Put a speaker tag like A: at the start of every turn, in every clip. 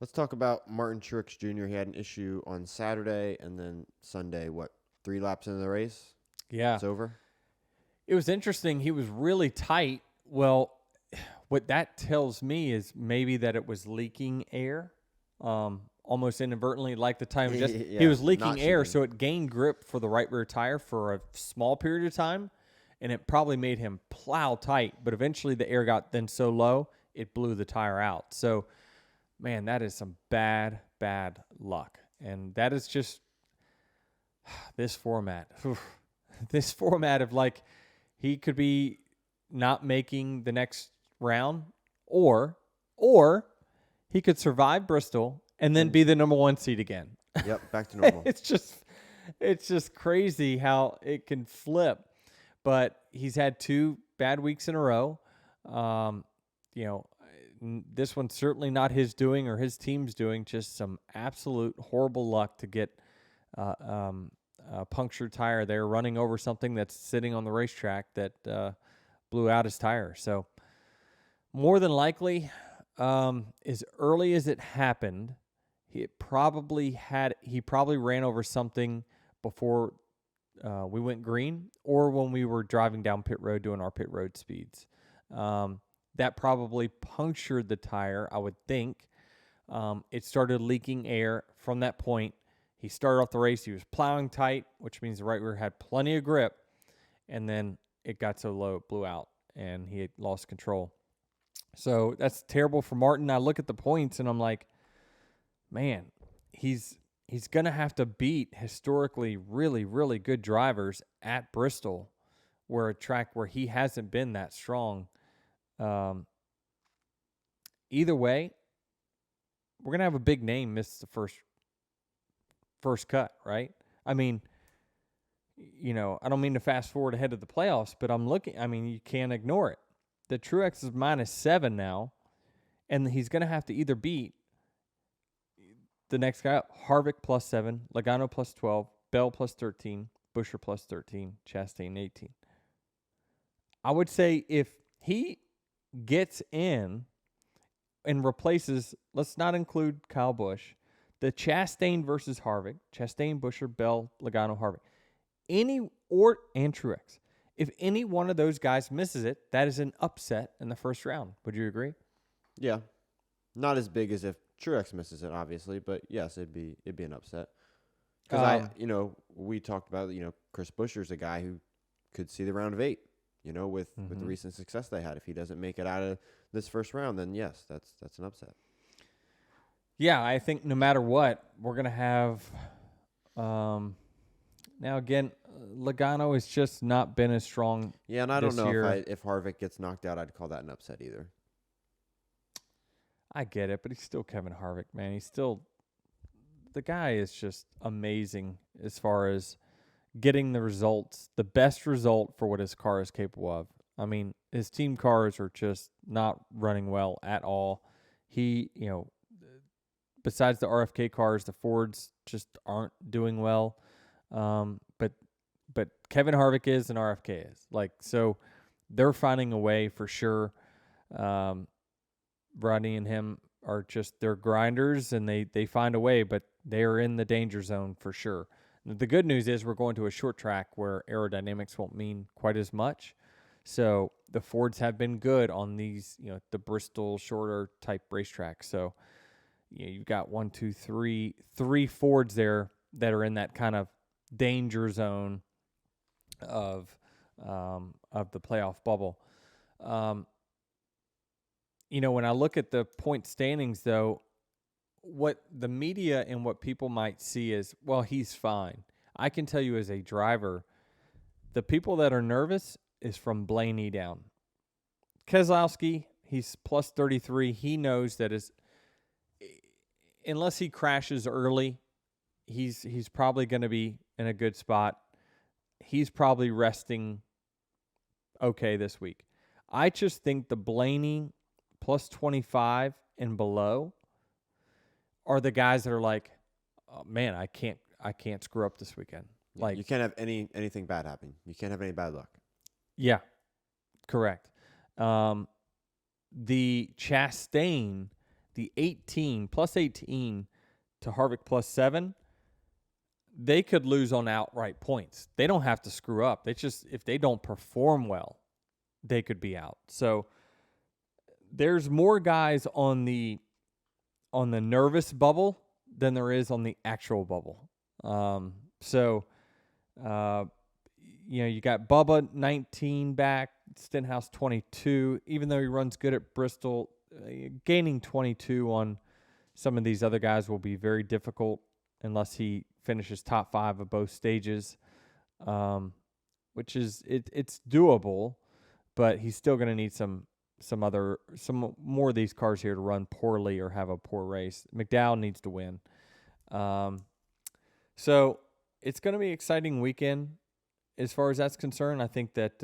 A: Let's talk about Martin Truex Jr. He had an issue on Saturday, and then Sunday, 3 laps into the race?
B: Yeah.
A: It's over?
B: It was interesting. He was really tight. Well, what that tells me is maybe that it was leaking air, almost inadvertently, like the time he was leaking air, so it gained grip for the right rear tire for a small period of time, and it probably made him plow tight. But eventually, the air got then so low it blew the tire out. So, man, that is some bad luck, and that is just this format. This format of like he could be not making the next round, or he could survive Bristol and then be the number 1 seed again.
A: Yep, back to normal.
B: It's just crazy how it can flip. But he's had 2 bad weeks in a row. This one's certainly not his doing or his team's doing. Just some absolute horrible luck to get a punctured tire there, running over something that's sitting on the racetrack that blew out his tire. So more than likely, as early as it happened, he probably ran over something before we went green, or when we were driving down pit road doing our pit road speeds. That probably punctured the tire, I would think. It started leaking air from that point. He started off the race. He was plowing tight, which means the right rear had plenty of grip. And then it got so low it blew out, and he had lost control. So that's terrible for Martin. I look at the points, and I'm like, man, he's going to have to beat historically really, really good drivers at Bristol, where a track where he hasn't been that strong. Either way, we're going to have a big name miss the first cut, right? I mean, I don't mean to fast forward ahead of the playoffs, but you can't ignore it. The Truex is -7 now, and he's going to have to either beat the next guy up, Harvick +7, Logano +12, Bell +13, Buescher +13, Chastain 18. I would say if he gets in and replaces, let's not include Kyle Busch, the Chastain versus Harvick, Chastain, Buescher, Bell, Logano, Harvick, and Truex. If any one of those guys misses it, that is an upset in the first round. Would you agree?
A: Yeah. Not as big as if Truex misses it, obviously, but yes, it'd be an upset. Because we talked about, Chris Buescher's a guy who could see the round of 8, with the recent success they had. If he doesn't make it out of this first round, then yes, that's an upset.
B: Yeah, I think no matter what, we're going to have now again, Logano has just not been as strong.
A: Yeah, and I don't know if Harvick gets knocked out, I'd call that an upset either.
B: I get it, but he's still Kevin Harvick, man. The guy is just amazing as far as getting the results, the best result for what his car is capable of. I mean, his team cars are just not running well at all. He, besides the RFK cars, the Fords just aren't doing well. But Kevin Harvick is and RFK is. So they're finding a way for sure. Rodney and him are just, they're grinders, and they find a way, but they are in the danger zone for sure. The good news is we're going to a short track where aerodynamics won't mean quite as much. So the Fords have been good on these, the Bristol shorter type racetracks. So you've got 3 Fords there that are in that kind of danger zone of the playoff bubble. When I look at the point standings, though, what the media and what people might see is, well, he's fine. I can tell you as a driver, the people that are nervous is from Blaney down. Keselowski, he's +33. He knows that unless he crashes early, he's probably going to be in a good spot. He's probably resting okay this week. I just think the Blaney +25 and below are the guys that are like, oh, man, I can't screw up this weekend. Like,
A: you can't have anything bad happen. You can't have any bad luck.
B: Yeah, correct. The Chastain the 18 plus 18 to Harvick plus 7, they could lose on outright points. They don't have to screw up. They just, if they don't perform well, they could be out. So there's more guys on the nervous bubble than there is on the actual bubble. You got Bubba 19 back, Stenhouse 22. Even though he runs good at Bristol, gaining 22 on some of these other guys will be very difficult unless he finishes top 5 of both stages, which is it's doable, but he's still going to need some more of these cars here to run poorly or have a poor race. McDowell needs to win. So it's going to be an exciting weekend as far as that's concerned. I think that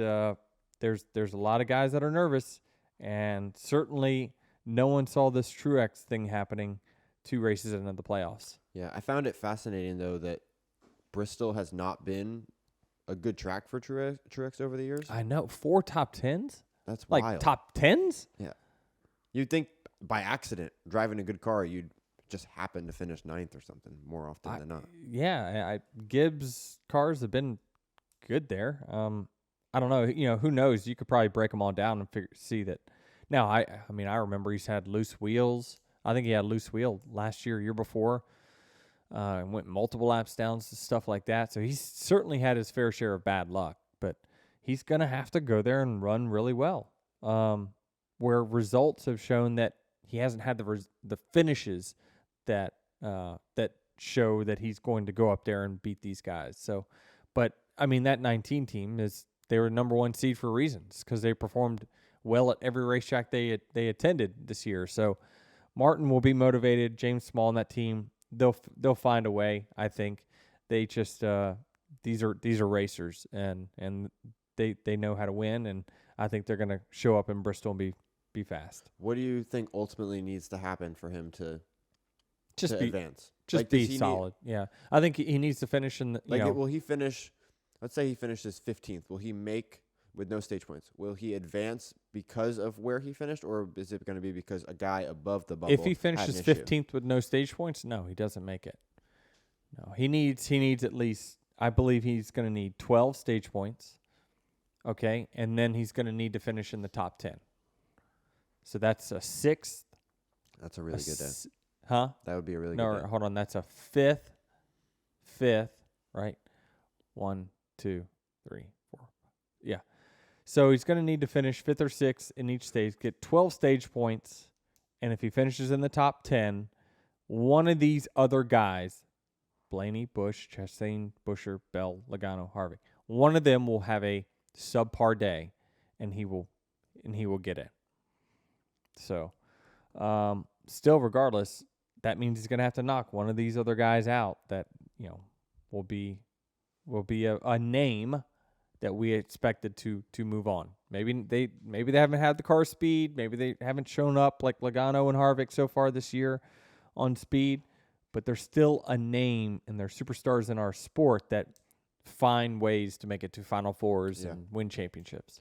B: there's a lot of guys that are nervous, and certainly no one saw this Truex thing happening 2 races into the playoffs.
A: Yeah, I found it fascinating, though, that Bristol has not been a good track for Truex over the years.
B: I know. 4 top 10s?
A: That's
B: like
A: wild.
B: Top 10s?
A: Yeah. You'd think by accident, driving a good car, you'd just happen to finish 9th or something more often than not.
B: Yeah, Gibbs' cars have been good there. I don't know. Who knows? You could probably break them all down and see that. Now, I remember he's had loose wheels. I think he had a loose wheel last year before. Went multiple laps down, stuff like that. So he's certainly had his fair share of bad luck, but he's going to have to go there and run really well. Where results have shown that he hasn't had the finishes that show that he's going to go up there and beat these guys. So, but that 19 team they were number 1 seed for reasons, because they performed well at every racetrack they attended this year. So Martin will be motivated. James Small and that team, they'll find a way. I think they just these are racers, and they know how to win, and I think they're going to show up in Bristol and be fast.
A: What do you think ultimately needs to happen for him to advance?
B: Just be solid. Yeah, I think he needs to finish in the.
A: Will he finish? Let's say he finishes 15th. Will he make with no stage points? Will he advance because of where he finished, or is it going to be because a guy above the bubble?
B: If he finishes 15th with no stage points, no, he doesn't make it. No, he needs at least. I believe he's going to need 12 stage points. Okay, and then he's going to need to finish in the top 10. So that's a 6th.
A: That's a really good day.
B: Huh?
A: That would be a really good day.
B: No, hold on. That's a 5th, right? 1, 2, 3, 4. Yeah. So he's going to need to finish 5th or 6th in each stage, get 12 stage points, and if he finishes in the top 10, one of these other guys, Blaney, Busch, Chastain, Buescher, Bell, Logano, Harvick, one of them will have a subpar day, and he will get it. So, still, regardless, that means he's going to have to knock one of these other guys out that will be a name that we expected to move on. Maybe they haven't had the car speed. Maybe they haven't shown up like Logano and Harvick so far this year on speed, but they're still a name, and they're superstars in our sport that find ways to make it to Final Fours and win championships.